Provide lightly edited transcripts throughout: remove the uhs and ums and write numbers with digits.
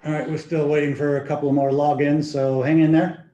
All right, we're still waiting for a couple more logins, so hang in there.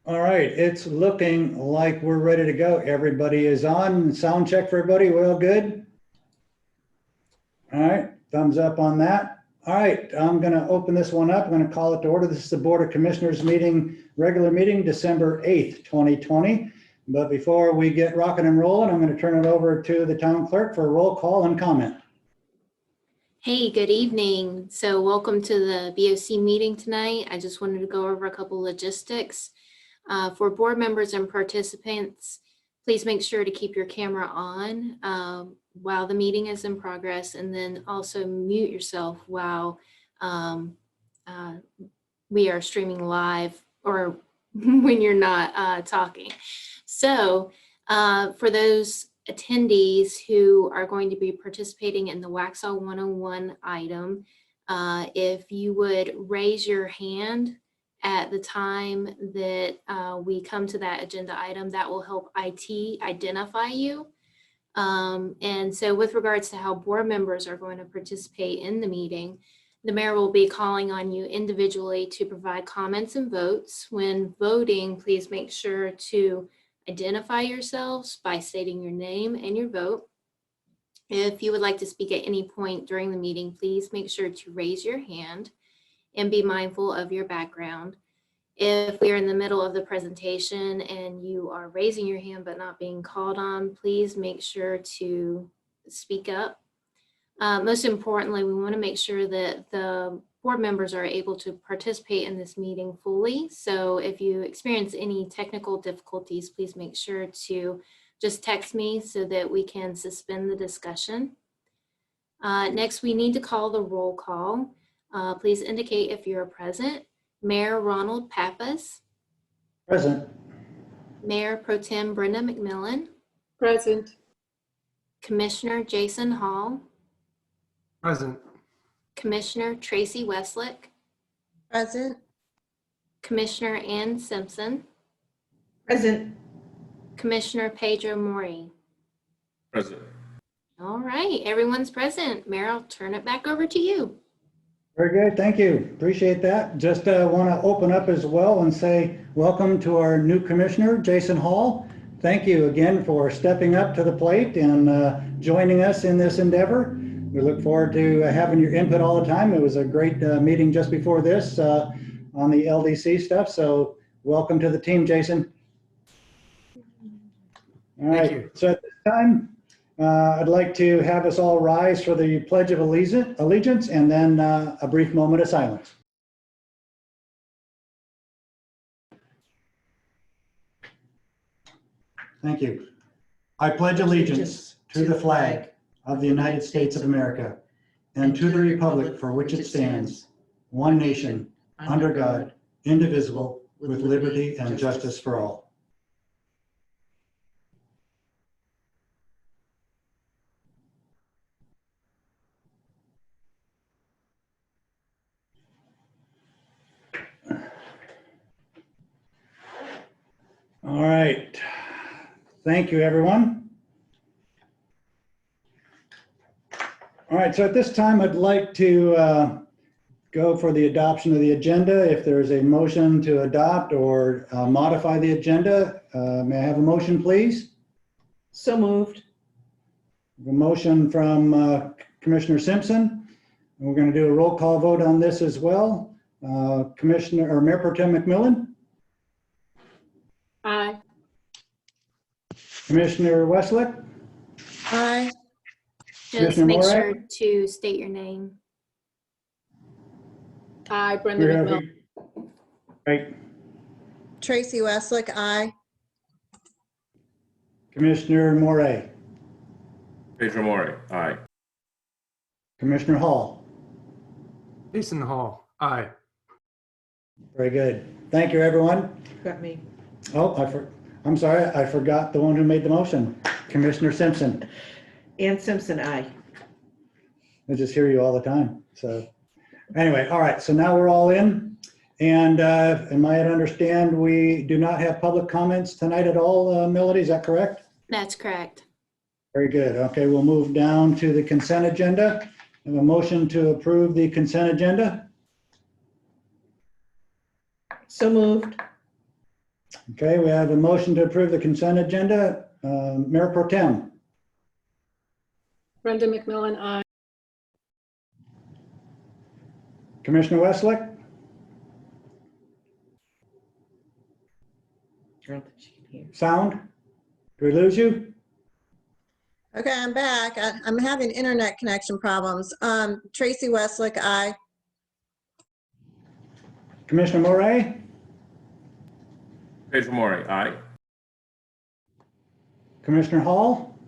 All right, it's looking like we're ready to go. Everybody is on. Sound check for everybody. We all good? All right, thumbs up on that. All right, I'm going to open this one up. I'm going to call it to order. This is the Board of Commissioners meeting, regular meeting, December 8th, 2020. But before we get rocking and rolling, I'm going to turn it over to the town clerk for a roll call and comment. Hey, good evening. So welcome to the BOC meeting tonight. I just wanted to go over a couple logistics. For board members and participants, please make sure to keep your camera on while the meeting is in progress, and then also mute yourself while we are streaming live or when you're not talking. So for those attendees who are going to be participating in the Waxhaw 101 item, if you would raise your hand at the time that we come to that agenda item, that will help IT identify you. And so with regards to how board members are going to participate in the meeting, the mayor will be calling on you individually to provide comments and votes. When voting, please make sure to identify yourselves by stating your name and your vote. If you would like to speak at any point during the meeting, please make sure to raise your hand and be mindful of your background. If we are in the middle of the presentation and you are raising your hand but not being called on, please make sure to speak up. Most importantly, we want to make sure that the board members are able to participate in this meeting fully. So if you experience any technical difficulties, please make sure to just text me so that we can suspend the discussion. Next, we need to call the roll call. Please indicate if you're present. Mayor Ronald Pappas. Present. Mayor Pro Tem Brenda McMillan. Present. Commissioner Jason Hall. Present. Commissioner Tracy Westlick. Present. Commissioner Ann Simpson. Present. Commissioner Pedro Mori. Present. All right, everyone's present. Mayor, I'll turn it back over to you. Very good, thank you. Appreciate that. Just want to open up as well and say welcome to our new commissioner, Jason Hall. Thank you again for stepping up to the plate and joining us in this endeavor. We look forward to having your input all the time. It was a great meeting just before this on the LDC stuff. So welcome to the team, Jason. All right, Thank you. So at this time, I'd like to have us all rise for the Pledge of Allegiance and then a brief moment of silence. Thank you. I pledge allegiance to the flag of the United States of America and to the republic for which it stands, one nation, under God, indivisible, with liberty and justice for all. All right. Thank you, everyone. All right, so at this time, I'd like to go for the adoption of the agenda. If there's a motion to adopt or modify the agenda, may I have a motion, please? So moved. A motion from Commissioner Simpson. And we're going to do a roll call vote on this as well. Commissioner or Mayor Pro Tem McMillan, Aye. Commissioner Westlake, Aye. Just Commissioner make Moray? sure to state your name. Aye, Brenda we have- McMillan. right, Tracy Westlick, aye. Commissioner Moray, Pedro Mori, aye. Commissioner Hall. Jason Hall, aye. Very good. Thank you, everyone. Got me. Oh, I'm sorry, I forgot the one who made the motion, Commissioner Simpson. Ann Simpson, aye. I just hear you all the time. So anyway, all right, so now we're all in. And am I to understand we do not have public comments tonight at all, Melody, is that correct? That's correct. Very good. Okay, we'll move down to the consent agenda. I have a motion to approve the consent agenda. So moved. Okay, we have a motion to approve the consent agenda. Mayor Pro Tem, Brenda McMillan, aye. Commissioner Westlake, I don't think she can hear. sound? Do we lose you? Okay, I'm back. I'm having internet connection problems. Tracy Westlick, aye. Commissioner Moray, Pedro Mori, aye. Commissioner Hall,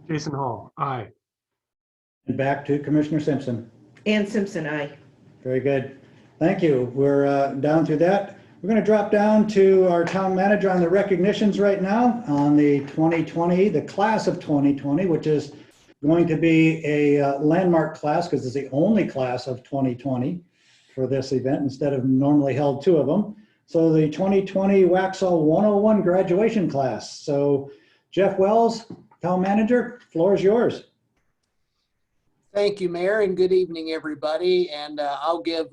Jason Hall, aye. and back to Commissioner Simpson. Ann Simpson, aye. Very good. Thank you. We're down through that. We're going to drop down to our town manager on the recognitions right now on the 2020, the class of 2020, which is going to be a landmark class because it's the only class of 2020 for this event instead of normally held two of them. So the 2020 Waxhaw 101 graduation class. So Jeff Wells, town manager, floor is yours. Thank you, Mayor, and good evening, everybody. And I'll give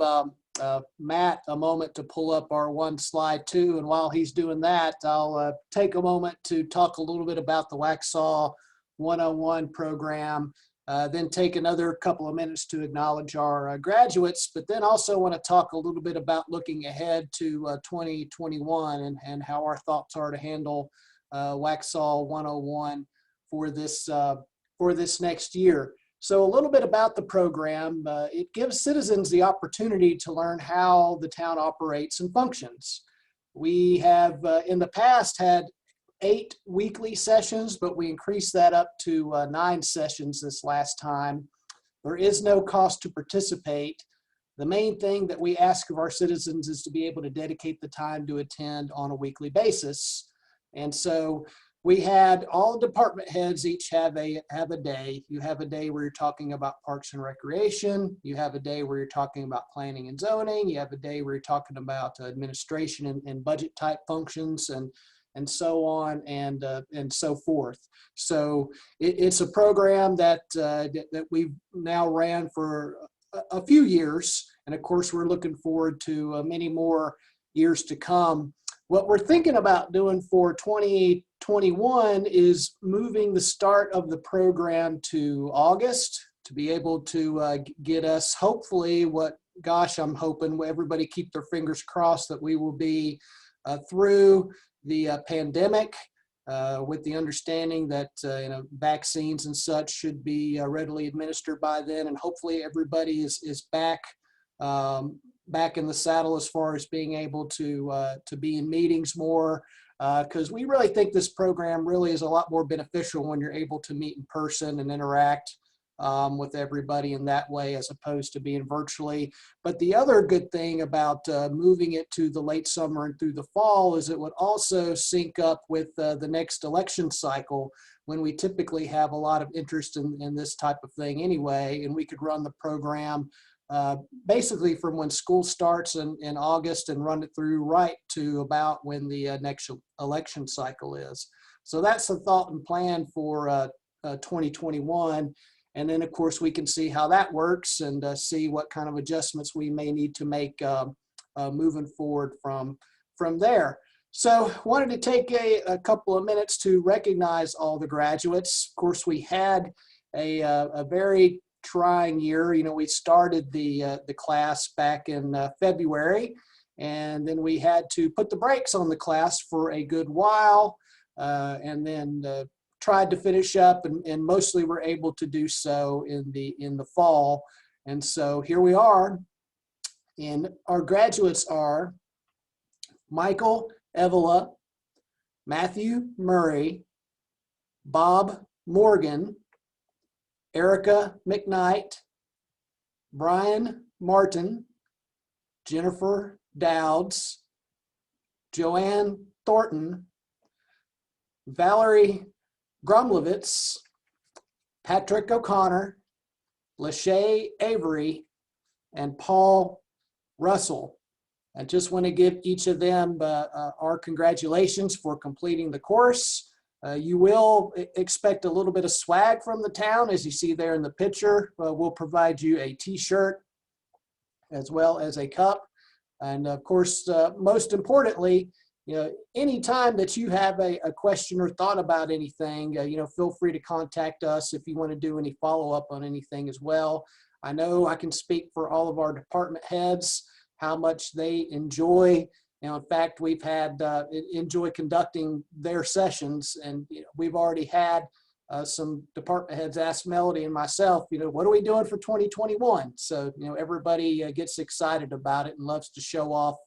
Matt a moment to pull up our one slide too. And while he's doing that, I'll take a moment to talk a little bit about the Waxhaw 101 program, then take another couple of minutes to acknowledge our graduates, but then also want to talk a little bit about looking ahead to 2021 and how our thoughts are to handle Waxhaw 101 for this next year. So a little bit about the program. It gives citizens the opportunity to learn how the town operates and functions. We have in the past had 8 weekly sessions, but we increased that up to 9 sessions this last time. There is no cost to participate. The main thing that we ask of our citizens is to be able to dedicate the time to attend on a weekly basis. And so we had all department heads each have a day. You have a day where you're talking about parks and recreation. You have a day where you're talking about planning and zoning. You have a day where you're talking about administration and budget type functions and so on and so forth. So it's a program that we've now ran for a few years. And of course, we're looking forward to many more years to come. What we're thinking about doing for 2021 is moving the start of the program to August to be able to get us hopefully I'm hoping everybody keep their fingers crossed that we will be through the pandemic with the understanding that vaccines and such should be readily administered by then, and hopefully everybody is back in the saddle as far as being able to be in meetings more, because we really think this program really is a lot more beneficial when you're able to meet in person and interact with everybody in that way as opposed to being virtually. But the other good thing about moving it to the late summer and through the fall is it would also sync up with the next election cycle when we typically have a lot of interest in this type of thing anyway, and we could run the program basically from when school starts in August and run it through right to about when the next election cycle is. So that's the thought and plan for 2021. And then, of course, we can see how that works and see what kind of adjustments we may need to make moving forward from there. So wanted to take a couple of minutes to recognize all the graduates. Of course, we had a very trying year. You know, we started the class back in February, and then we had to put the brakes on the class for a good while, and then tried to finish up, and mostly were able to do so in the fall. And so here we are, and our graduates are Michael Evola, Matthew Murray, Bob Morgan, Erica McKnight, Brian Martin, Jennifer Dowds, Joanne Thornton, Valerie Grumlovitz, Patrick O'Connor, Lachey Avery, and Paul Russell. I just want to give each of them our congratulations for completing the course. You will expect a little bit of swag from the town, as you see there in the picture. We'll provide you a t-shirt as well as a cup. And of course, most importantly, you know, anytime that you have a question or thought about anything, you know, feel free to contact us if you want to do any follow-up on anything as well. I know I can speak for all of our department heads, how much they enjoy. You know, in fact, we've had enjoy conducting their sessions, and you know, we've already had some department heads ask Melody and myself, you know, what are we doing for 2021? So, you know, everybody gets excited about it and loves to show off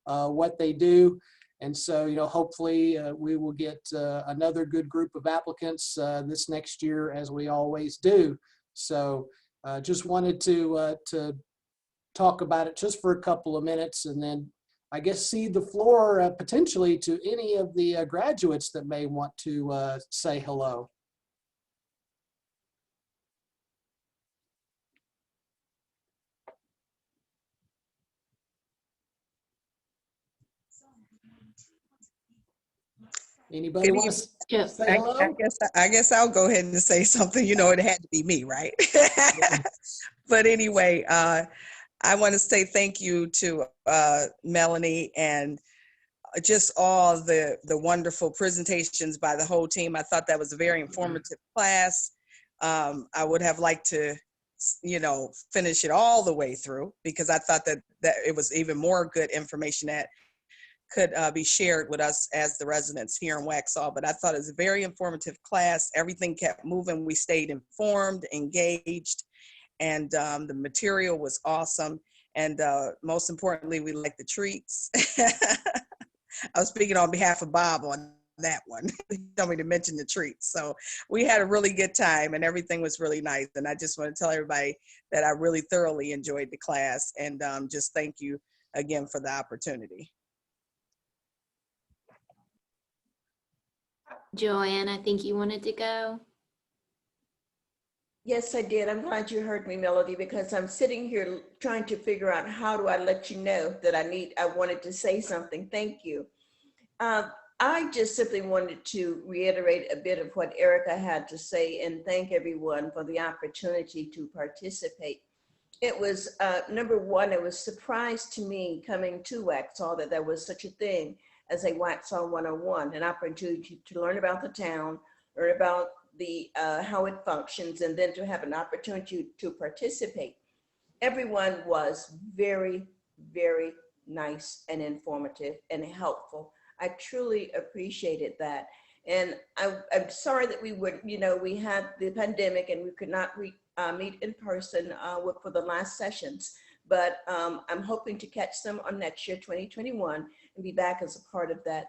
what they do. And so, you know, hopefully we will get another good group of applicants this next year, as we always do. So just wanted to talk about it just for a couple of minutes, and then I guess cede the floor potentially to any of the graduates that may want to say hello. Anybody Good want evening. to Yep. say hello? I guess I'll go ahead and say something. You know, it had to be me, right? But anyway, I want to say thank you to Melanie and just all the wonderful presentations by the whole team. I thought that was a very informative class. I would have liked to, you know, finish it all the way through, because I thought that it was even more good information that could be shared with us as the residents here in Waxhaw. But I thought it was a very informative class. Everything kept moving. We stayed informed, engaged, and the material was awesome. And most importantly, we liked the treats. I was speaking on behalf of Bob on that one. He told me to mention the treats. So we had a really good time, and everything was really nice. And I just want to tell everybody that I really thoroughly enjoyed the class, and just thank you again for the opportunity. Joanne, I think you wanted to go. Yes, I did. I'm glad you heard me, Melody, because I'm sitting here trying to figure out how do I let you know that I wanted to say something. Thank you. I just simply wanted to reiterate a bit of what Erica had to say and thank everyone for the opportunity to participate. It was, number one, it was a surprise to me coming to Waxhaw that there was such a thing as a Waxhaw 101, an opportunity to learn about the town, learn about the how it functions, and then to have an opportunity to participate. Everyone was very, very nice and informative and helpful. I truly appreciated that. And I'm sorry that we had the pandemic and we could not meet in person for the last sessions, but I'm hoping to catch them on next year, 2021, and be back as a part of that.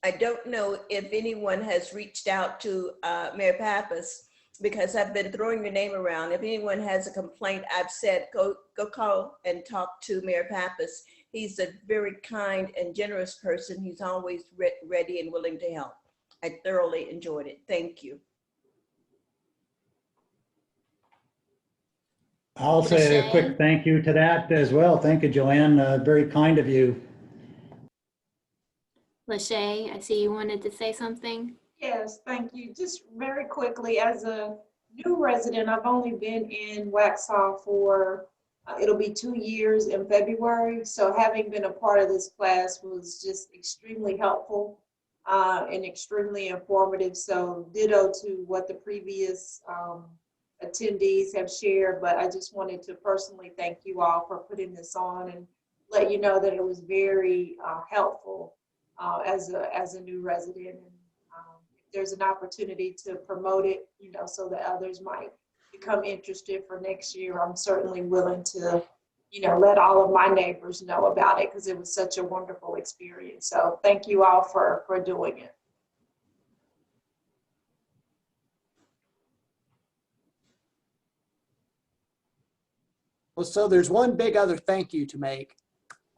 I don't know if anyone has reached out to Mayor Pappas, because I've been throwing your name around. If anyone has a complaint, I've said, go call and talk to Mayor Pappas. He's a very kind and generous person. He's always ready and willing to help. I thoroughly enjoyed it. Thank you. I'll say a Lachey? quick thank you to that as well. Thank you, Joanne. Very kind of you. Lachey, I see you wanted to say something. Yes, thank you. Just very quickly, as a new resident, I've only been in Waxhaw for It'll be 2 years in February. So having been a part of this class was just extremely helpful and extremely informative. So ditto to what the previous attendees have shared, but I just wanted to personally thank you all for putting this on and let you know that it was very helpful as a new resident. And if there's an opportunity to promote it, so that others might become interested for next year, I'm certainly willing to, let all of my neighbors know about it because it was such a wonderful experience. So thank you all for doing it. Well, so there's one big other thank you to make,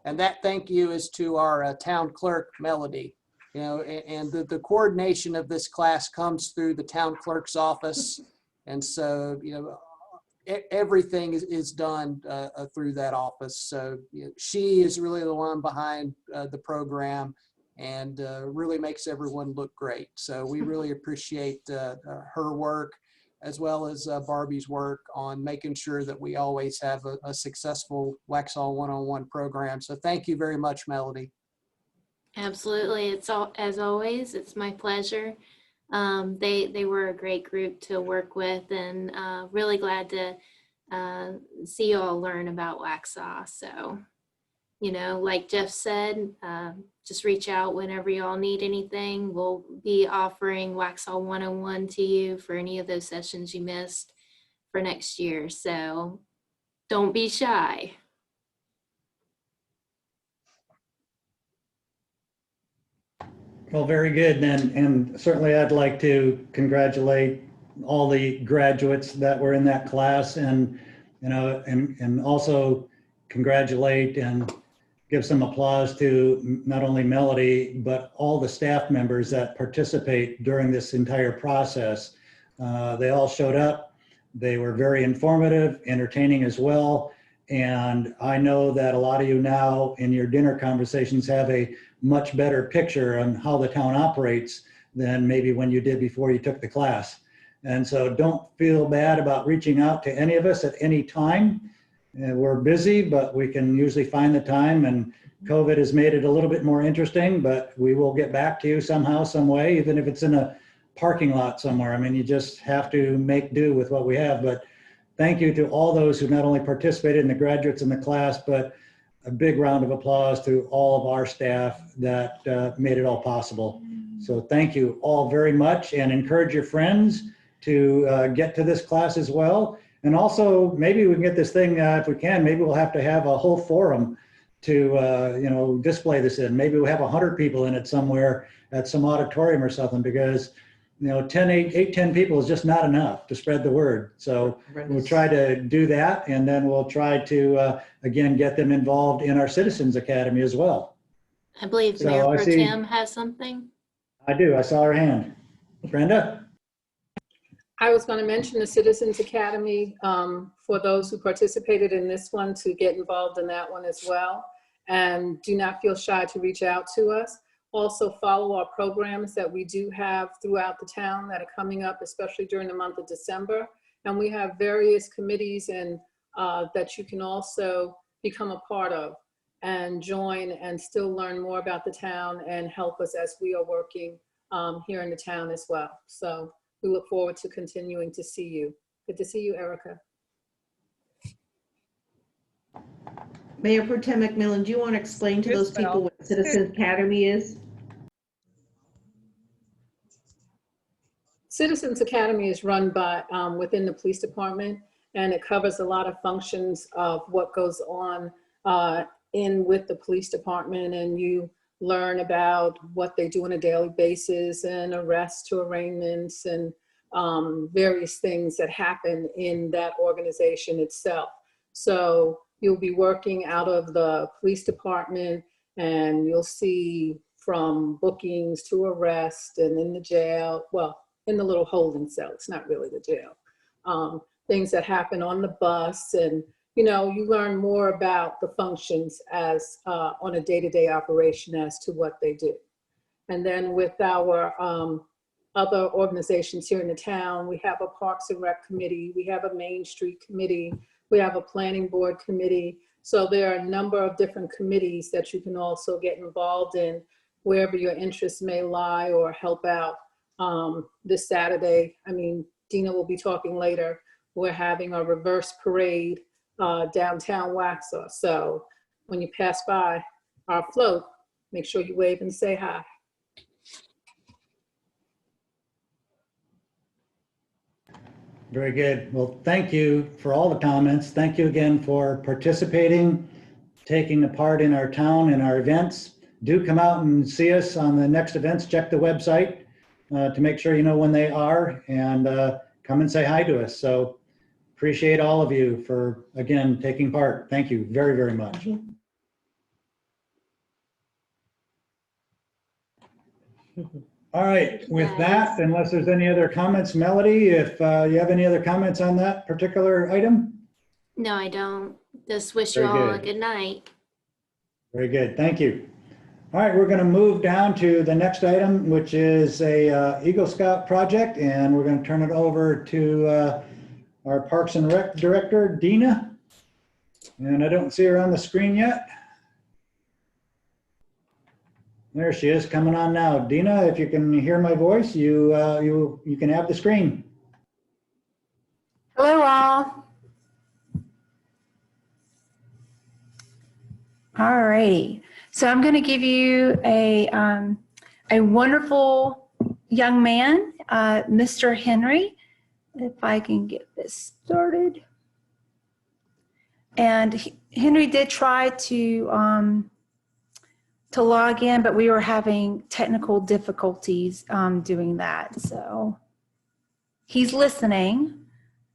and that thank you is to our town clerk, Melody. And the coordination of this class comes through the town clerk's office. And so, everything is done through that office. So she is really the one behind the program and really makes everyone look great. So we really appreciate her work, as well as Barbie's work on making sure that we always have a successful Waxhaw one-on-one program. So thank you very much, Melody. Absolutely. It's all, as always, it's my pleasure. They were a great group to work with, and really glad to see you all learn about Waxhaw. So, like Jeff said, just reach out whenever you all need anything. We'll be offering Waxhaw 101 to you for any of those sessions you missed for next year. So don't be shy. Well, very good. And certainly I'd like to congratulate all the graduates that were in that class, and, and also congratulate and give some applause to not only Melody, but all the staff members that participate during this entire process. They all showed up. They were very informative, entertaining as well. And I know that a lot of you now in your dinner conversations have a much better picture on how the town operates than maybe when you did before you took the class. And so don't feel bad about reaching out to any of us at any time. We're busy, but we can usually find the time, and COVID has made it a little bit more interesting, but we will get back to you somehow, some way, even if it's in a parking lot somewhere. I mean, you just have to make do with what we have. But thank you to all those who not only participated in the graduates in the class, but a big round of applause to all of our staff that made it all possible. So thank you all very much, and encourage your friends to get to this class as well. And also, maybe we can get this thing, if we can, maybe we'll have to have a whole forum to, display this in. Maybe we'll have 100 people in it somewhere at some auditorium or something, because 10 people is just not enough to spread the word. So we'll try to do that, and then we'll try to, again, get them involved in our Citizens Academy as well. I believe So Mayor I Pro see- Tem has something. I do. I saw her hand. Brenda? I was going to mention the Citizens Academy for those who participated in this one to get involved in that one as well. And do not feel shy to reach out to us. Also follow our programs that we do have throughout the town that are coming up, especially during the month of December. And we have various committees and that you can also become a part of and join and still learn more about the town and help us as we are working here in the town as well. So we look forward to continuing to see you. Good to see you, Erica. Mayor Pro Tem McMillan, do you want to explain to those people what Citizens Academy is? Citizens Academy is run by within the police department, and it covers a lot of functions of what goes on with the police department, and you learn about what they do on a daily basis, and arrests to arraignments, and various things that happen in that organization itself. So you'll be working out of the police department, and you'll see from bookings to arrest, and in the jail, well, in the little holding cell, it's not really the jail. Things that happen on the bus, and you learn more about the functions as on a day-to-day operation as to what they do. And then with our other organizations here in the town, we have a Parks and Rec committee, we have a Main Street committee, We have a planning board committee. So there are a number of different committees that you can also get involved in wherever your interests may lie or help out. This Saturday, I mean, Dina will be talking later. We're having a reverse parade downtown Waxhaw. So when you pass by our float, make sure you wave and say hi. Very good. Well, thank you for all the comments. Thank you again for participating, taking a part in our town and our events. Do come out and see us on the next events. Check the website to make sure you know when they are, and come and say hi to us. So appreciate all of you for, again, taking part. Thank you very, very much. All right, with that, unless there's any other comments, Melody, if you have any other comments on that particular item? No, I don't. Just wish you Very all a good. good night. Very good, thank you. All right, we're gonna move down to the next item, which is a Eagle Scout project, and we're gonna turn it over to our Parks and Rec Director, Dina. And I don't see her on the screen yet. There she is, coming on now. Dina, if you can hear my voice, you can have the screen. Hello, all. All righty. So I'm going to give you a wonderful young man, Mr. Henry, if I can get this started. And Henry did try to log in, but we were having technical difficulties doing that. So he's listening,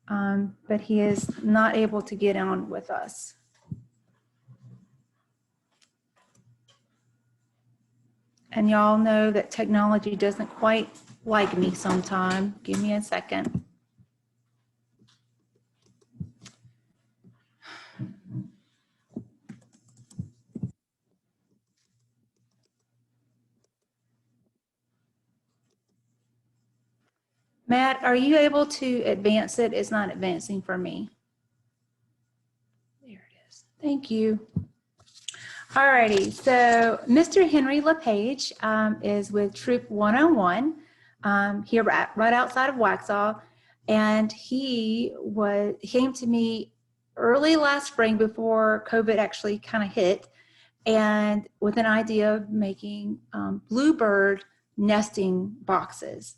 but he is not able to get on with us. And y'all know that technology doesn't quite like me sometime. Give me a second. Matt, are you able to advance it? It's not advancing for me. There it is. Thank you. All righty. So Mr. Henry LePage is with Troop 101 here right outside of Waxhaw. And he came to me early last spring before COVID actually kind of hit, and with an idea of making bluebird nesting boxes.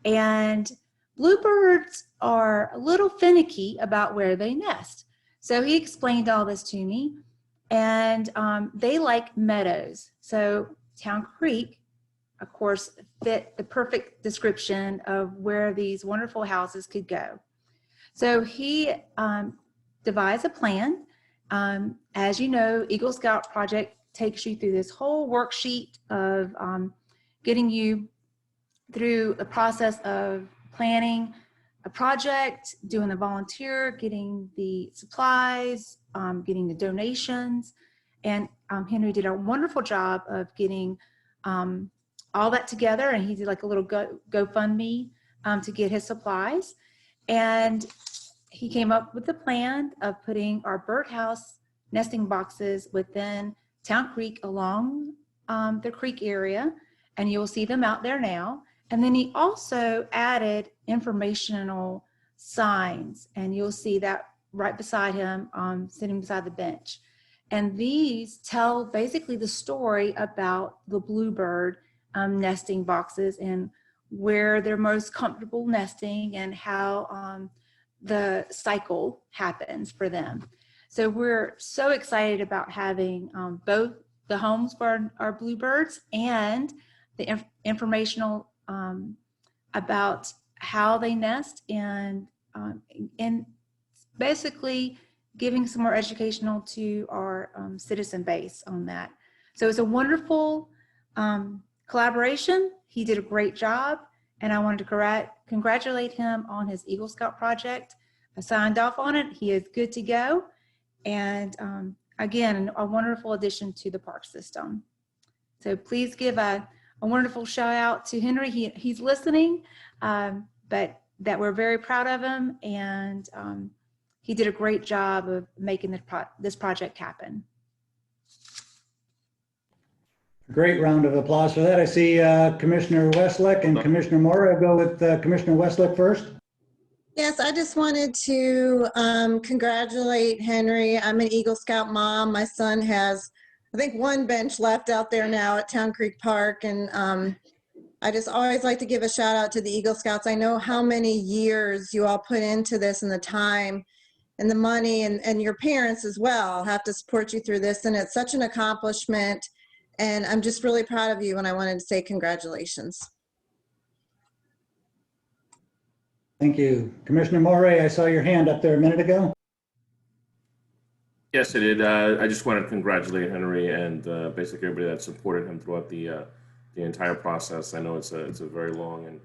And bluebirds are a little finicky about where they nest. So he explained all this to me, and they like meadows. So Town Creek, of course, fit the perfect description of where these wonderful houses could go. So he devised a plan. As you know, Eagle Scout Project takes you through this whole worksheet of getting you through the process of planning a project, doing the volunteer, getting the supplies, getting the donations. And Henry did a wonderful job of getting all that together, and he did like a little GoFundMe to get his supplies. And he came up with the plan of putting our birdhouse nesting boxes within Town Creek along the creek area, and you'll see them out there now. And then he also added informational signs, and you'll see that right beside him, sitting beside the bench. And these tell basically the story about the bluebird nesting boxes and where they're most comfortable nesting and how the cycle happens for them. So we're so excited about having both the homes for our bluebirds and the informational about how they nest, and basically giving some more educational to our citizen base on that. So it's a wonderful collaboration. He did a great job, and I wanted to congratulate him on his Eagle Scout project. I signed off on it. He is good to go. And again, a wonderful addition to the park system. So please give a wonderful shout out to Henry. He's listening, but that we're very proud of him, and he did a great job of making this project happen. Great round of applause for that. I see Commissioner Westlake and Commissioner Moore. I'll go with Commissioner Westlake first. Yes, I just wanted to congratulate Henry. I'm an Eagle Scout mom. My son has, I think, one bench left out there now at Town Creek Park. And I just always like to give a shout out to the Eagle Scouts. I know how many years you all put into this and the time and the money, and your parents as well have to support you through this. And it's such an accomplishment. And I'm just really proud of you. And I wanted to say congratulations. Thank you. Commissioner Moray, I saw your hand up there a minute ago. Yes, I did. I just want to congratulate Henry and basically everybody that supported him throughout the entire process. I know it's a very long and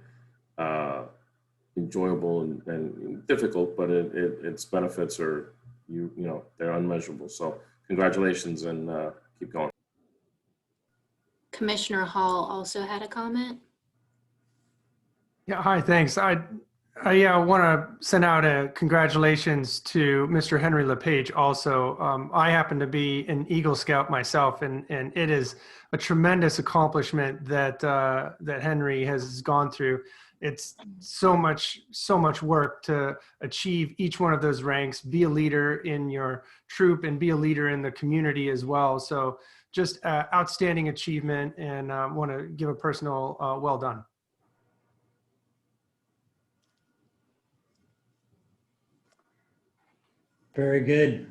enjoyable and difficult, but its benefits are they're unmeasurable. So congratulations and keep going. Commissioner Hall also had a comment. Yeah, hi, thanks. I want to send out a congratulations to Mr. Henry LePage also. I happen to be an Eagle Scout myself, and it is a tremendous accomplishment that that Henry has gone through. It's so much work to achieve each one of those ranks, be a leader in your troop and be a leader in the community as well. So just outstanding achievement, and want to give a personal well done. Very good.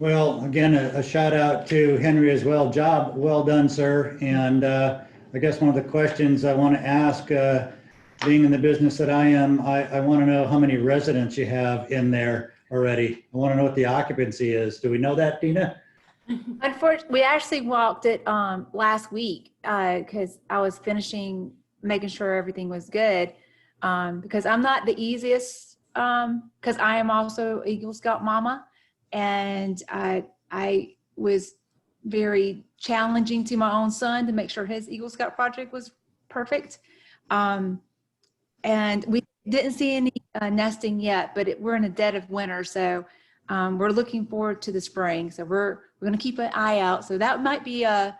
Well, again, a shout out to Henry as well. Job well done, sir. And I guess one of the questions I want to ask, being in the business that I am, I want to know how many residents you have in there already. I want to know what the occupancy is. Do we know that, Dina? Unfortunately, we actually walked it last week because I was making sure everything was good, because I'm not the easiest, because I am also Eagle Scout mama, and I was very challenging to my own son to make sure his Eagle Scout project was perfect. And we didn't see any nesting yet, but we're in the dead of winter, so we're looking forward to the spring. So we're going to keep an eye out. So that might be a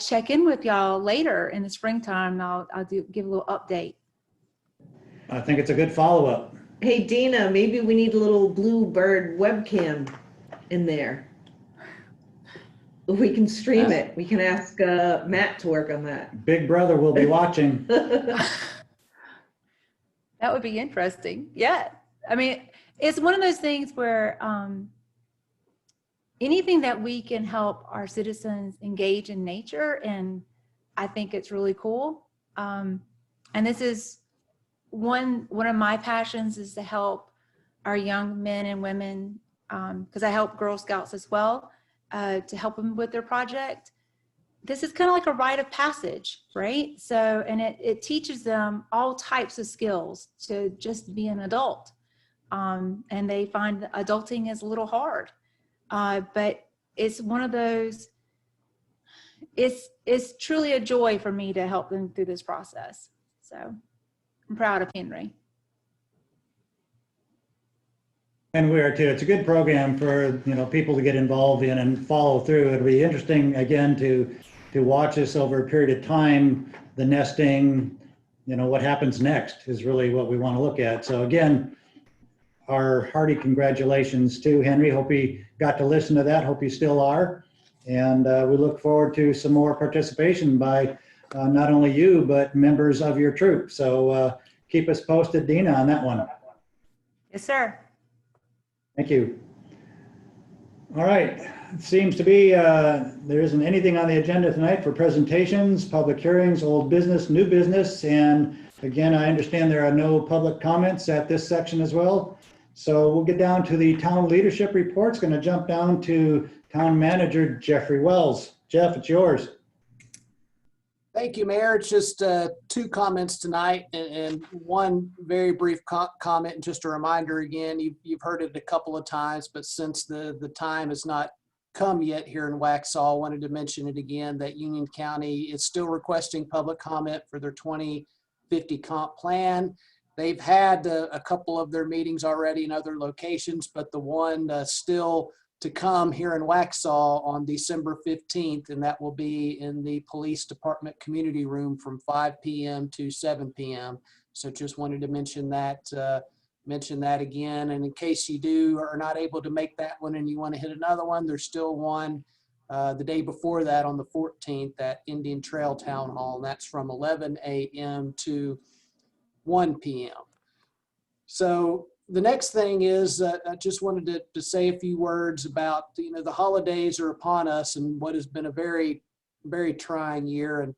check-in with y'all later in the springtime. I'll give a little update. I think it's a good follow-up. Hey, Dina, maybe we need a little Bluebird webcam in there. If we can stream it, we can ask Matt to work on that. Big brother will be watching. That would be interesting. Yeah. I mean, it's one of those things where anything that we can help our citizens engage in nature, and I think it's really cool. And this is one of my passions, is to help our young men and women, because I help Girl Scouts as well, to help them with their project. This is kind of like a rite of passage, right? So, and it teaches them all types of skills to just be an adult. And they find that adulting is a little hard. But it's one of those, it's truly a joy for me to help them through this process. So I'm proud of Henry. And we are too. It's a good program for people to get involved in and follow through. It'll be interesting again to watch this over a period of time. The nesting, what happens next is really what we want to look at. So again, our hearty congratulations to Henry. Hope he got to listen to that. Hope you still are. And we look forward to some more participation by not only you, but members of your troop. So keep us posted, Dina, on that one. Yes, sir. Thank you. All right. It seems to be there isn't anything on the agenda tonight for presentations, public hearings, old business, new business. And again, I understand there are no public comments at this section as well. So we'll get down to the town leadership report. It's going to jump down to Town Manager Jeffrey Wells. Jeff, it's yours. Thank you, Mayor. It's just two comments tonight, and one very brief comment, and just a reminder again, you've heard it a couple of times, but since the time has not come yet here in Waxhaw, I wanted to mention it again, that Union County is still requesting public comment for their 2050 comp plan. they've had a couple of their meetings already in other locations, but the one still to come here in Waxhaw on December 15th, and that will be in the Police Department Community Room from 5 p.m. to 7 p.m. So just wanted to mention that again. And in case you are not able to make that one and you want to hit another one, there's still one the day before that on the 14th at Indian Trail Town Hall, and that's from 11 a.m. to 1 p.m. So the next thing is I just wanted to say a few words about, the holidays are upon us and what has been a very, very trying year. And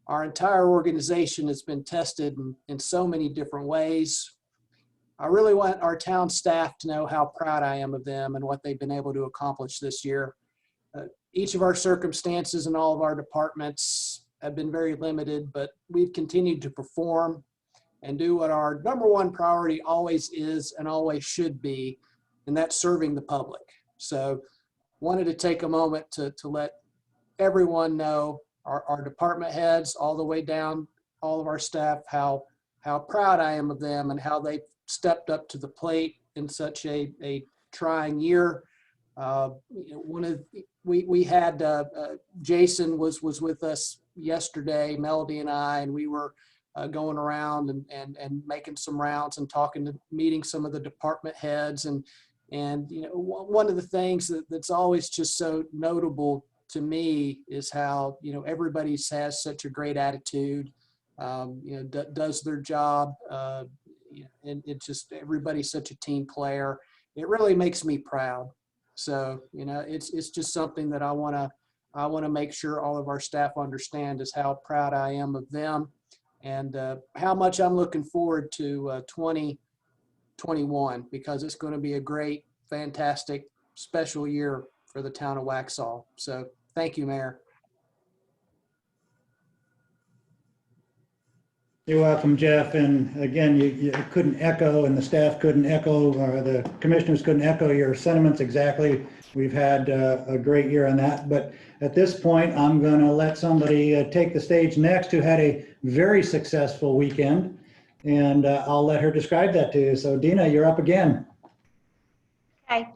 our entire organization has been tested in so many different ways. I really want our town staff to know how proud I am of them and what they've been able to accomplish this year. Each of our circumstances in all of our departments have been very limited, but we've continued to perform and do what our number one priority always is and always should be, and that's serving the public. So wanted to take a moment to let everyone know, our department heads all the way down, all of our staff, how proud I am of them and how they stepped up to the plate in such a trying year. We had Jason was with us yesterday, Melody and I, and we were going around and making some rounds and meeting some of the department heads. And one of the things that's always just so notable to me is how, everybody has such a great attitude, does their job. And it's just, everybody's such a team player. It really makes me proud. So, it's just something that I want to make sure all of our staff understand is how proud I am of them. And how much I'm looking forward to 2021, because it's going to be a great, fantastic, special year for the town of Waxhaw. So thank you, Mayor. You're welcome, Jeff. And again, you couldn't echo, and the staff couldn't echo, or the commissioners couldn't echo your sentiments exactly. We've had a great year on that. But at this point, I'm going to let somebody take the stage next who had a very successful weekend, and I'll let her describe that to you. So Dina, you're up again. Okay.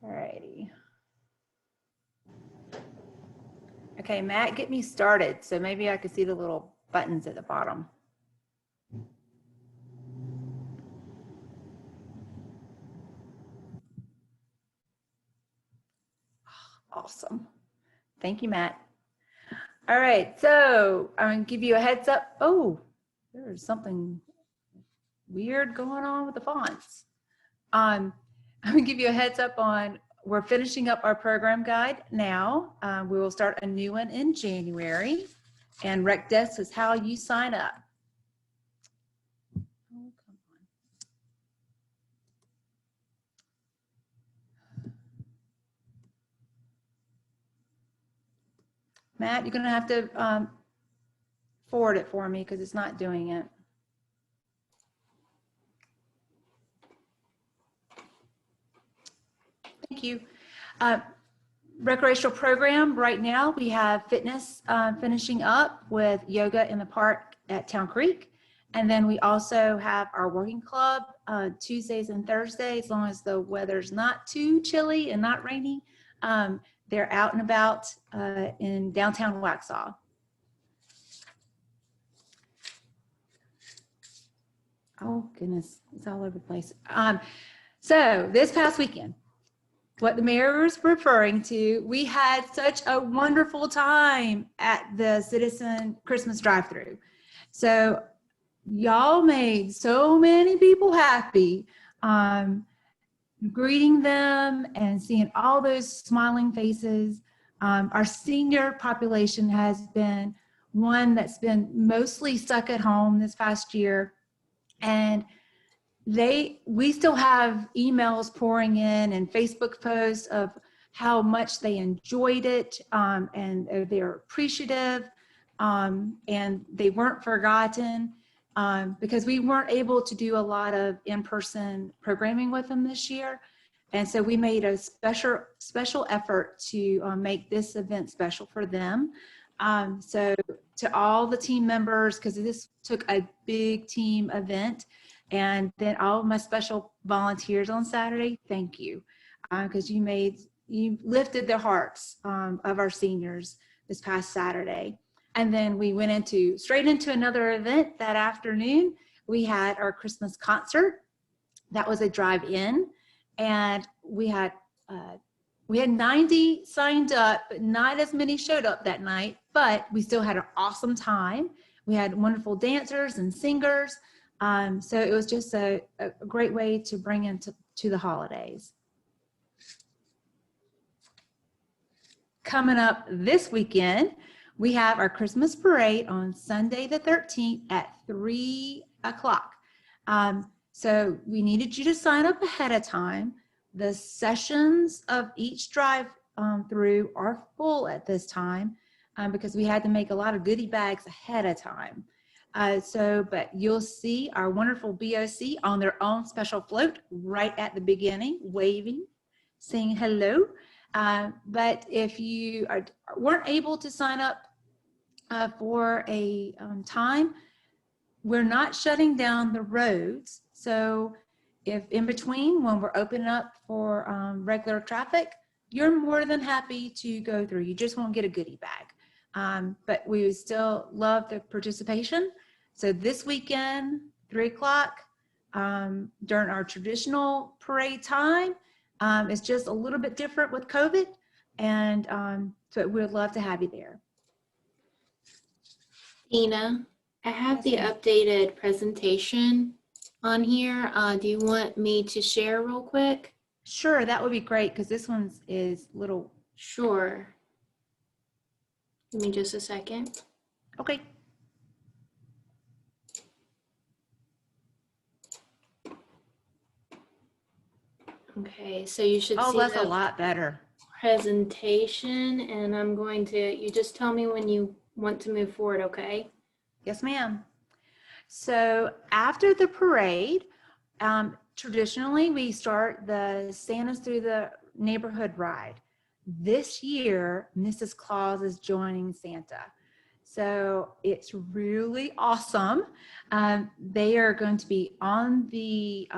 All righty. Okay, Matt, get me started. So maybe I could see the little buttons at the bottom. Awesome. Thank you, Matt. All right, so I'm going to give you a heads up. Oh, there's something weird going on with the fonts. I'm going to give you a heads up on, we're finishing up our program guide now. We will start a new one in January, and Rec Desk is how you sign up. Oh, come on. Matt, you're going to have to forward it for me because it's not doing it. Thank you. Recreational program right now, we have fitness finishing up with yoga in the park at Town Creek. And then we also have our working club Tuesdays and Thursdays, as long as the weather's not too chilly and not rainy. They're out and about in downtown Waxhaw. Oh goodness, it's all over the place. So this past weekend, what the mayor was referring to, we had such a wonderful time at the Citizen Christmas drive-thru. So y'all made so many people happy, greeting them and seeing all those smiling faces. Our senior population has been one that's been mostly stuck at home this past year, and we still have emails pouring in and Facebook posts of how much they enjoyed it, and they're appreciative, and they weren't forgotten, because we weren't able to do a lot of in-person programming with them this year. And so we made a special effort to make this event special for them. So to all the team members, because this took a big team event, and then all of my special volunteers on Saturday, thank you, because you lifted the hearts of our seniors this past Saturday. And then we went straight into another event that afternoon. We had our Christmas concert. That was a drive-in, and we had 90 signed up, but not as many showed up that night, but we still had an awesome time. We had wonderful dancers and singers. So it was just a great way to bring into the holidays. Coming up this weekend, we have our Christmas parade on Sunday the 13th at 3 o'clock. So we needed you to sign up ahead of time. The sessions of each drive through are full at this time because we had to make a lot of goodie bags ahead of time. But you'll see our wonderful BOC on their own special float right at the beginning, waving, saying hello. But if you weren't able to sign up for a time, we're not shutting down the roads. So if in between, when we're opening up for regular traffic, you're more than happy to go through. You just won't get a goodie bag. But we would still love the participation. So this weekend, 3 o'clock, during our traditional parade time, it's just a little bit different with COVID. And so we'd love to have you there. Tina, I have the updated presentation on here. Do you want me to share real quick? Sure, that would be great because this one is little. Sure. Give me just a second. Okay. Okay, so you should see that's a the lot better. presentation, and I'm going to, you just tell me when you want to move forward, okay? Yes, ma'am. So after the parade, traditionally we start the Santa's Through the Neighborhood ride. This year, Mrs. Claus is joining Santa. So it's really awesome. They are going to be on the,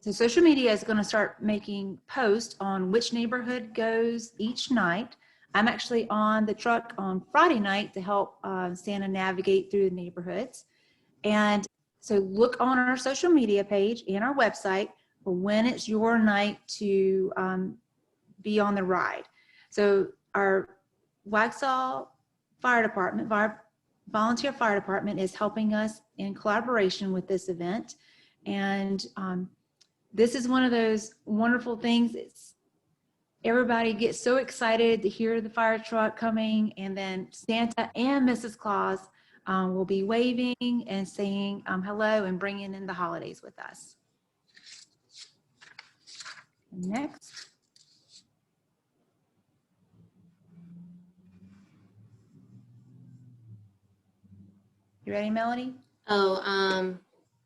so social media is going to start making posts on which neighborhood goes each night. I'm actually on the truck on Friday night to help Santa navigate through the neighborhoods. And so look on our social media page and our website for when it's your night to be on the ride. So our Waxhaw Fire Department, volunteer fire department is helping us in collaboration with this event. And this is one of those wonderful things. Everybody gets so excited to hear the fire truck coming, and then Santa and Mrs. Claus will be waving and saying hello and bringing in the holidays with us. Next. You ready, Melody? Oh,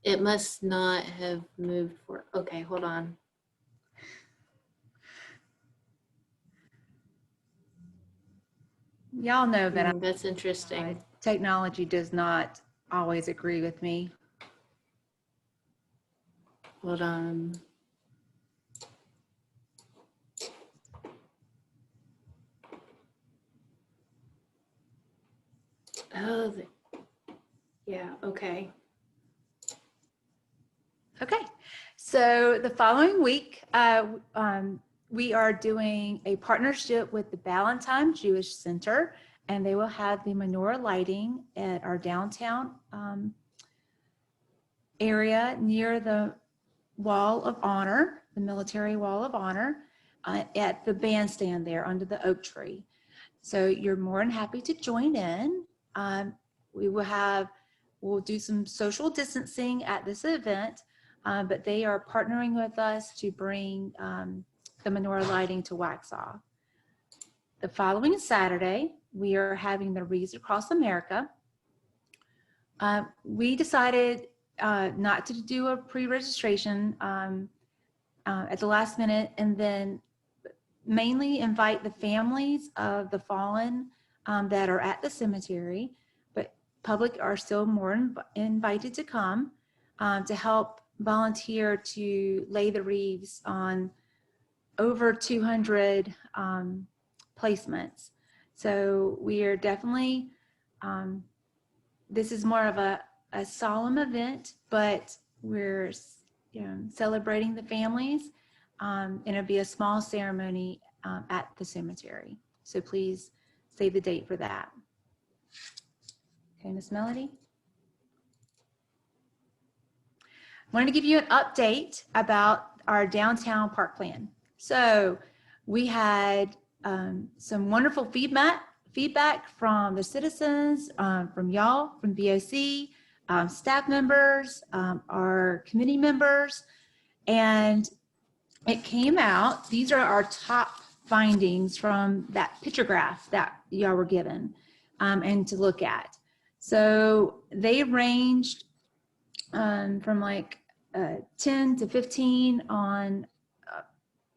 it must not have moved for, okay, hold on. Y'all know that That's interesting. Technology does not always agree with me. Hold on. Oh, yeah, okay. Okay, so the following week, we are doing a partnership with the Ballantyne Jewish Center, and they will have the menorah lighting at our downtown area near the Wall of Honor, the Military Wall of Honor, at the bandstand there under the oak tree. So you're more than happy to join in. We'll do some social distancing at this event, but they are partnering with us to bring the menorah lighting to Waxhaw. The following Saturday, we are having the Wreaths Across America. We decided not to do a pre-registration at the last minute, and then mainly invite the families of the fallen that are at the cemetery, but public are still more invited to come to help volunteer to lay the wreaths on over 200 placements. So we are definitely, this is more of a solemn event, but we're celebrating the families, and it'll be a small ceremony at the cemetery. So please save the date for that. Okay, Miss Melody? I wanted to give you an update about our downtown park plan. So we had some wonderful feedback from the citizens, from y'all, from BOC, staff members, our committee members, and it came out, these are our top findings from that picture graph that y'all were given and to look at. So they ranged from like 10 to 15 on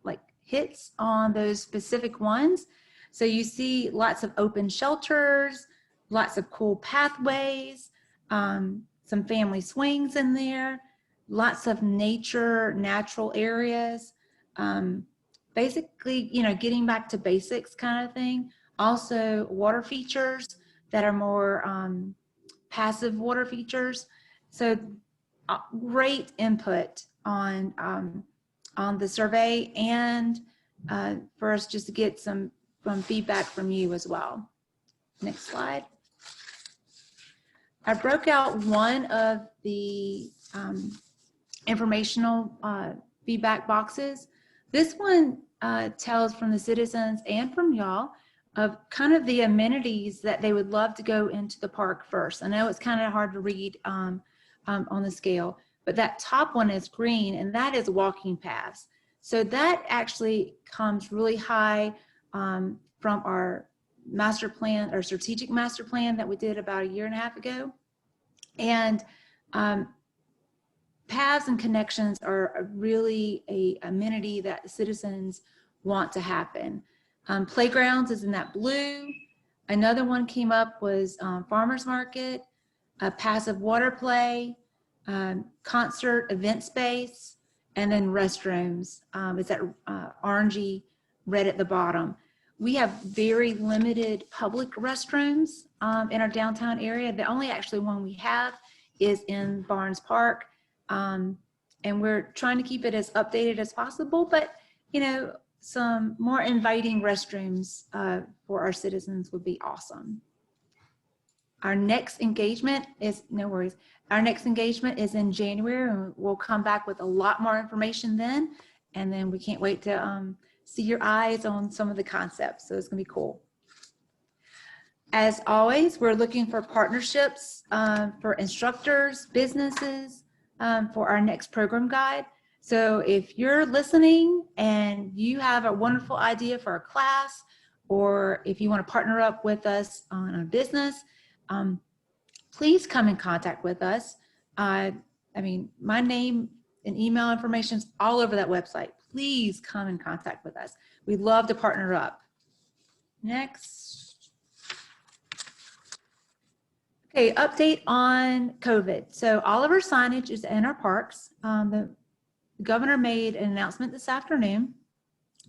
like hits on those specific ones. So you see lots of open shelters, lots of cool pathways, some family swings in there, lots of natural areas. Basically, getting back to basics kind of thing. Also water features that are more passive water features. So great input on the survey, and for us just to get some feedback from you as well. Next slide. I broke out one of the informational feedback boxes. This one tells from the citizens and from y'all of kind of the amenities that they would love to go into the park first. I know it's kind of hard to read on the scale, but that top one is green, and that is walking paths. So that actually comes really high from our master plan, or strategic master plan that we did about 1.5 years ago. And paths and connections are really a amenity that citizens want to happen. Playgrounds is in that blue. Another one came up was farmers market, passive water play, concert event space, and then restrooms. It's that orangey red at the bottom. We have very limited public restrooms in our downtown area. The only actually one we have is in Barnes Park. And we're trying to keep it as updated as possible, but some more inviting restrooms for our citizens would be awesome. Our next engagement is, no worries, our next engagement is in January, and we'll come back with a lot more information then. And then we can't wait to see your eyes on some of the concepts. So it's gonna be cool. As always, we're looking for partnerships for instructors, businesses, for our next program guide. So if you're listening and you have a wonderful idea for a class, or if you want to partner up with us on a business, please come in contact with us. I mean, my name and email information is all over that website. Please come in contact with us. We'd love to partner up. Next. Okay, update on COVID. So all of our signage is in our parks. The governor made an announcement this afternoon.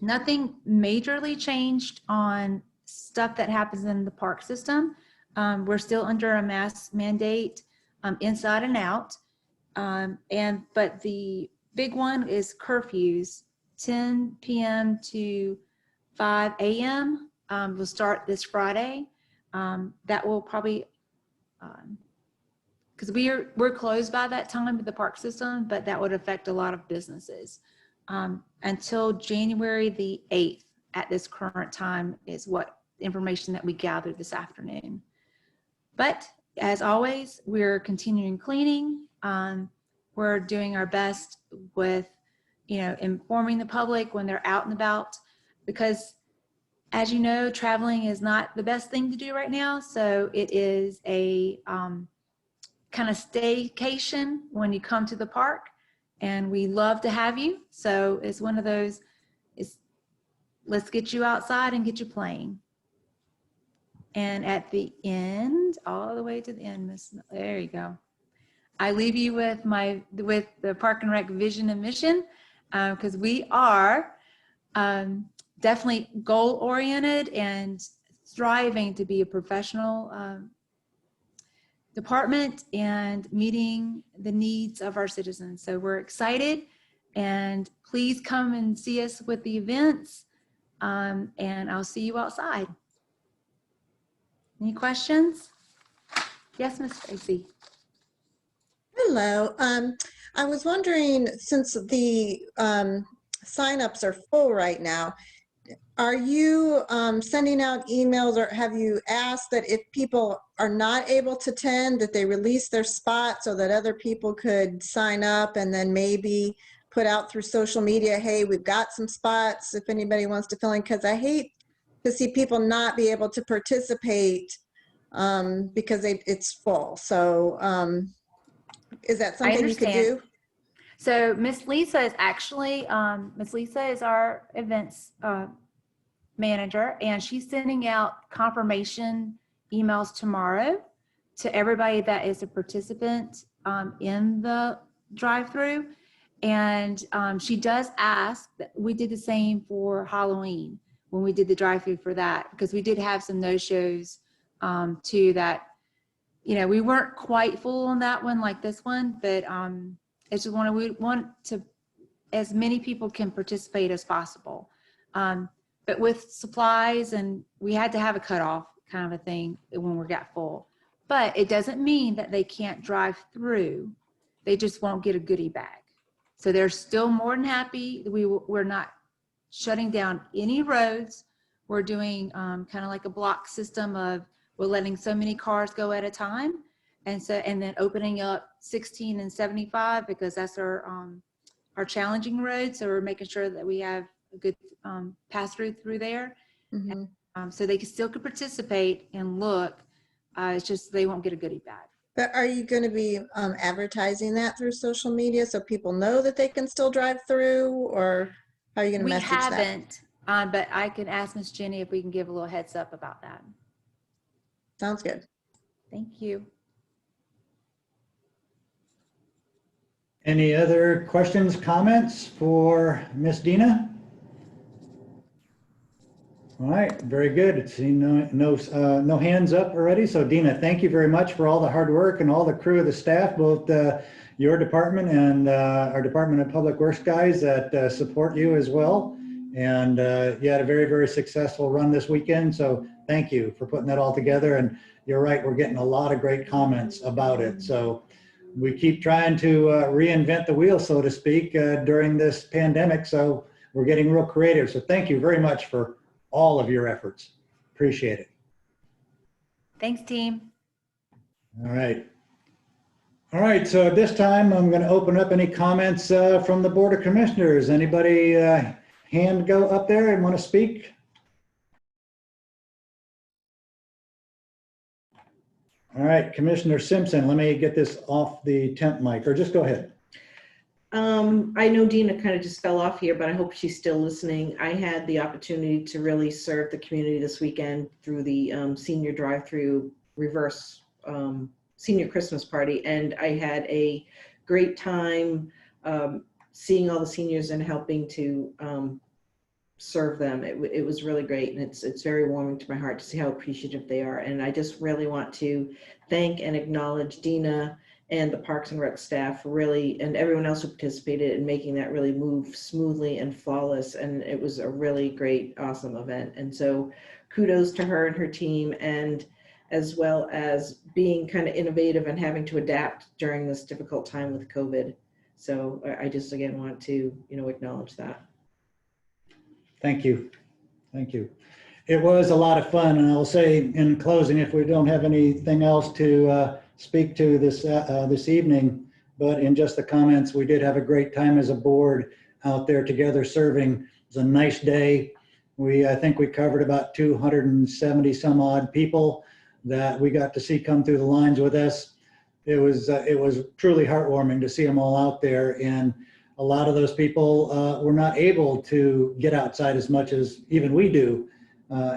Nothing majorly changed on stuff that happens in the park system. We're still under a mask mandate inside and out. But the big one is curfews, 10 p.m. to 5 a.m. Will start this Friday. That will probably, because we're closed by that time with the park system, but that would affect a lot of businesses. Until January the 8th at this current time is what information that we gathered this afternoon. But as always, we're continuing cleaning. We're doing our best with, informing the public when they're out and about, because as you know, traveling is not the best thing to do right now. So it is a kind of staycation when you come to the park, and we love to have you. So it's one of those, let's get you outside and get you playing. And at the end, all the way to the end, there you go. I leave you with the Park and Rec vision and mission, because we are definitely goal oriented and striving to be a professional department and meeting the needs of our citizens. So we're excited, and please come and see us with the events, and I'll see you outside. Any questions? Yes, Ms. Tracy. Hello. I was wondering, since the signups are full right now, are you sending out emails, or have you asked that if people are not able to attend, that they release their spot so that other people could sign up, and then maybe put out through social media, hey, we've got some spots if anybody wants to fill in? Because I hate to see people not be able to participate because it's full. So is that something you could do? So Miss Lisa is actually, Miss Lisa is our events manager, and she's sending out confirmation emails tomorrow to everybody that is a participant in the drive-through. And she does ask that we did the same for Halloween when we did the drive-through for that, because we did have some no-shows too, that, you know, we weren't quite full on that one like this one, but it's just we want to, as many people can participate as possible. But with supplies, and we had to have a cutoff kind of a thing when we got full. But it doesn't mean that they can't drive through. They just won't get a goodie bag. So they're still more than happy. We're not shutting down any roads. We're doing kind of like a block system of, we're letting so many cars go at a time. And then opening up 16 and 75, because that's our challenging road. So we're making sure that we have a good pass through there. Mm-hmm. So they still could participate and look. It's just they won't get a goodie bag. But are you going to be advertising that through social media so people know that they can still drive through, or how are you going to message that? We haven't, but I can ask Miss Jenny if we can give a little heads up about that. Sounds good. Thank you. Any other questions, comments for Miss Dina? All right, very good. See no hands up already. So Dina, thank you very much for all the hard work and all the crew of the staff, both your department and our Department of Public Works guys that support you as well. And you had a very, very successful run this weekend. So thank you for putting that all together. And you're right, we're getting a lot of great comments about it. So we keep trying to reinvent the wheel, so to speak, during this pandemic. So we're getting real creative. So thank you very much for all of your efforts. Appreciate it. Thanks, team. All right. All right, so at this time, I'm going to open up any comments from the Board of Commissioners. Anybody hand go up there and want to speak? All right, Commissioner Simpson, let me get this off the temp mic, or just go ahead. I know Dina kind of just fell off here, but I hope she's still listening. I had the opportunity to really serve the community this weekend through the senior drive-through reverse senior Christmas party, and I had a great time seeing all the seniors and helping to serve them. It was really great, and it's very warming to my heart to see how appreciative they are. And I just really want to thank and acknowledge Dina and the Parks and Rec staff for really, and everyone else who participated in making that really move smoothly and flawless. And it was a really great, awesome event. And so kudos to her and her team, and as well as being kind of innovative and having to adapt during this difficult time with COVID. So I just, again, want to, acknowledge that. Thank you. Thank you. It was a lot of fun. And I'll say in closing, if we don't have anything else to speak to this evening, but in just the comments, we did have a great time as a board out there together serving. It was a nice day. I think we covered about 270 some odd people that we got to see come through the lines with us. It was truly heartwarming to see them all out there. And a lot of those people were not able to get outside as much as even we do,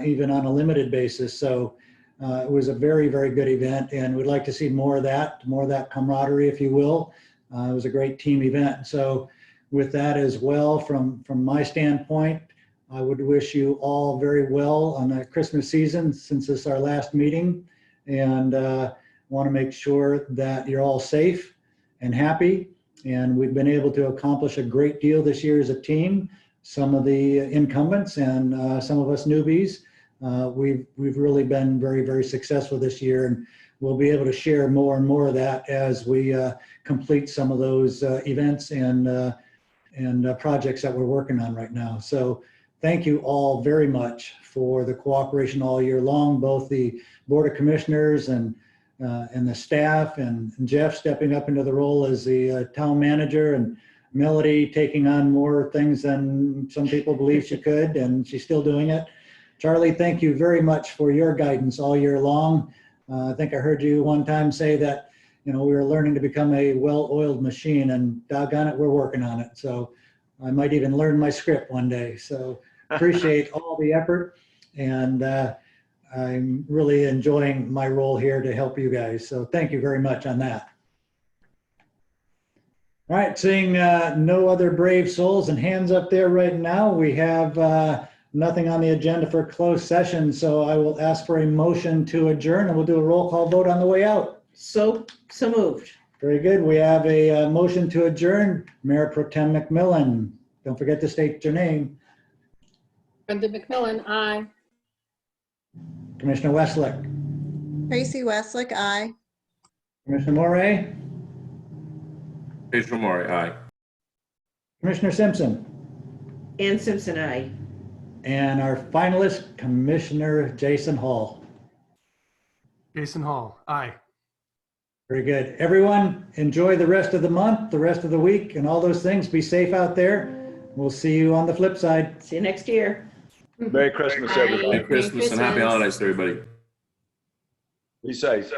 even on a limited basis. So It was a very, very good event, and we'd like to see more of that camaraderie, if you will. It was a great team event. So with that as well, from my standpoint, I would wish you all very well on the Christmas season, since this is our last meeting, and want to make sure that you're all safe and happy. And we've been able to accomplish a great deal this year as a team. Some of the incumbents and some of us newbies, we've really been very, very successful this year, and we'll be able to share more and more of that as we complete some of those events and projects that we're working on right now. So thank you all very much for the cooperation all year long, both the Board of Commissioners and the staff, and Jeff stepping up into the role as the town manager, and Melody taking on more things than some people believe she could, and she's still doing it. Charlie, thank you very much for your guidance all year long. I think I heard you one time say that, we were learning to become a well-oiled machine, and doggone it, we're working on it. So I might even learn my script one day. So appreciate all the effort, and I'm really enjoying my role here to help you guys. So thank you very much on that. All right, seeing no other brave souls and hands up there right now, we have nothing on the agenda for closed session. So I will ask for a motion to adjourn, and we'll do a roll call vote on the way out. So moved. Very good. We have a motion to adjourn. Mayor Pro Tem McMillan, don't forget to state your name. Brenda McMillan, aye. Commissioner Westlake. Tracy Westlick, aye. Commissioner Morey. Pedro Mori, aye. Commissioner Simpson. Ann Simpson, aye. And our finalist, Commissioner Jason Hall. Jason Hall, aye. Very good. Everyone, enjoy the rest of the month, the rest of the week, and all those things. Be safe out there. We'll see you on the flip side. See you next year. Merry Christmas, Bye. everybody. Merry Christmas and happy holidays to everybody. Be safe.